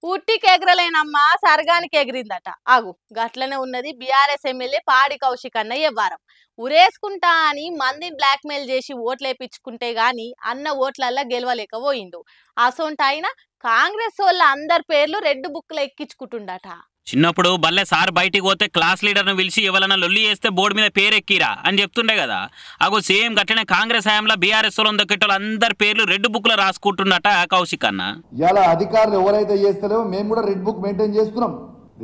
ఉట్టికి ఎగరలేనమ్మా సర్గానికి ఎగిరిందట. ఆగు గట్లనే ఉన్నది బీఆర్ఎస్ ఎమ్మెల్యే పాడి కౌశిక్ అన్న వ్యవహారం. ఉరేసుకుంటా అని మందిని బ్లాక్మెయిల్ చేసి ఓట్లేపించుకుంటే గాని అన్న ఓట్లల్లా గెలవలేకపోయిండు. అసొంటైన కాంగ్రెస్ వాళ్ళ అందరి పేర్లు రెడ్ బుక్ లో ఎక్కించుకుంటుండట. చిన్నప్పుడు బల్లె సార్ బయటికి పోతే క్లాస్ లీడర్ను పిలిచి ఎవరన్నా లొల్లి చేస్తే బోర్డు మీద పేరెక్కిరా అని చెప్తుండే కదా. అగో సేమ్ గట్లనే కాంగ్రెస్ హయాంలో బీఆర్ఎస్ దొక్కేటోళ్ళు అందరి పేర్లు రెడ్ బుక్ లో రాసుకుంటున్నట కౌశిక్ అన్న. ఇలా అధికారులు ఎవరైతే చేస్తలేవో మేము కూడా రెడ్ బుక్ మెయింటైన్ చేస్తున్నాం.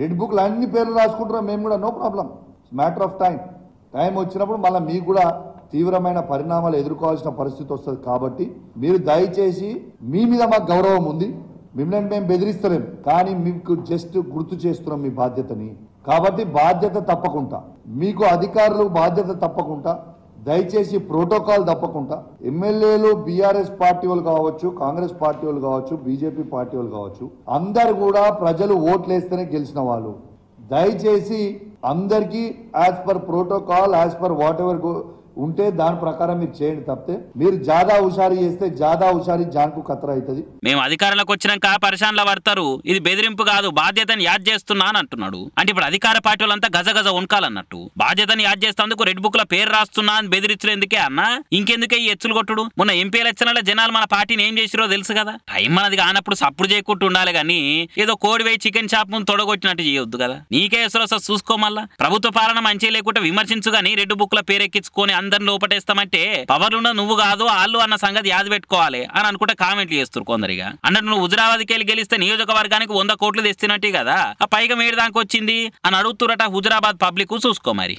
రెడ్ బుక్ లో అన్ని పేర్లు రాసుకుంటున్నాం మేము కూడా, no problem. Matter of time వచ్చినప్పుడు మళ్ళీ మీకు కూడా తీవ్రమైన పరిణామాలు ఎదుర్కోవాల్సిన పరిస్థితి వస్తుంది. కాబట్టి మీరు దయచేసి, మీ మీద మాకు గౌరవం ఉంది, మిమ్మల్ని మేము బెదిరిస్తలేం, కానీ మీకు జస్ట్ గుర్తు చేస్తున్నాం మీ బాధ్యతని. కాబట్టి బాధ్యత తప్పకుండా మీకు అధికారులు బాధ్యత తప్పకుండా దయచేసి ప్రోటోకాల్ తప్పకుండా ఎమ్మెల్యేలు బీఆర్ఎస్ పార్టీ వాళ్ళు కావచ్చు, కాంగ్రెస్ పార్టీ వాళ్ళు కావచ్చు, బీజేపీ పార్టీ వాళ్ళు కావచ్చు, అందరు కూడా ప్రజలు ఓట్లేస్తేనే గెలిచిన వాళ్ళు. దయచేసి అందరికీ as per protocol, as per watt ever ఉంటే దాని ప్రకారం మీరు చేయండి. తప్పితే మీరు జాదా హుషారు చేస్తే జాదా హుషారి జాన్కు ఖతరా అవుతుంది. మేము అధికారంలోకి వచ్చినాక పరిశాన్ల పడతారు, ఇది బెదిరింపు కాదు బాధ్యతని యాద్ చేస్తున్నా అని అంటున్నాడు. అంటే ఇప్పుడు అధికార పార్టీ వాళ్ళంతా గజగజ వణకాలన్నట్టు. బాధ్యతని యాద్ చేస్తేందుకు రెడ్ బుక్ లో పేరు రాస్తున్నా అని బెదిరించలేందుకే అన్న, ఇంకెందుకే ఈ ఎచ్చులు కొట్టుడు. మొన్న ఎంపీ ఎలక్షన్ల జనాలు మన పార్టీని ఏం చేసిరో తెలుసు కదా. టైం మనది కానప్పుడు సప్పుడు చేయకుండా ఉండాలి కానీ ఏదో కోడి వేయి చికెన్ షాప్ ముందు తొడగొట్టినట్టు చేయొద్దు కదా. నీకే ఎసరు చూసుకో. మళ్ళా ప్రభుత్వ పాలన మంచి లేకుండా విమర్శించు గానీ రెడ్ బుక్ లో పేరెక్కించుకొని అందరిని లోపటేస్తామంటే పవర్లున్న నువ్వు కాదు వాళ్ళు అన్న సంగతి యాద పెట్టుకోవాలి అని అనుకుంటే కామెంట్లు చేస్తారు కొందరిగా. అన్నట్టు నువ్వు హుజురాబాద్కి వెళ్ళి గెలిస్తే నియోజకవర్గానికి 100 కోట్లు తెస్తున్నట్టే కదా, ఆ పైగా మేడి దానికి వచ్చింది అని అడుగుతురట హుజురాబాద్ పబ్లిక్. చూసుకో మరి.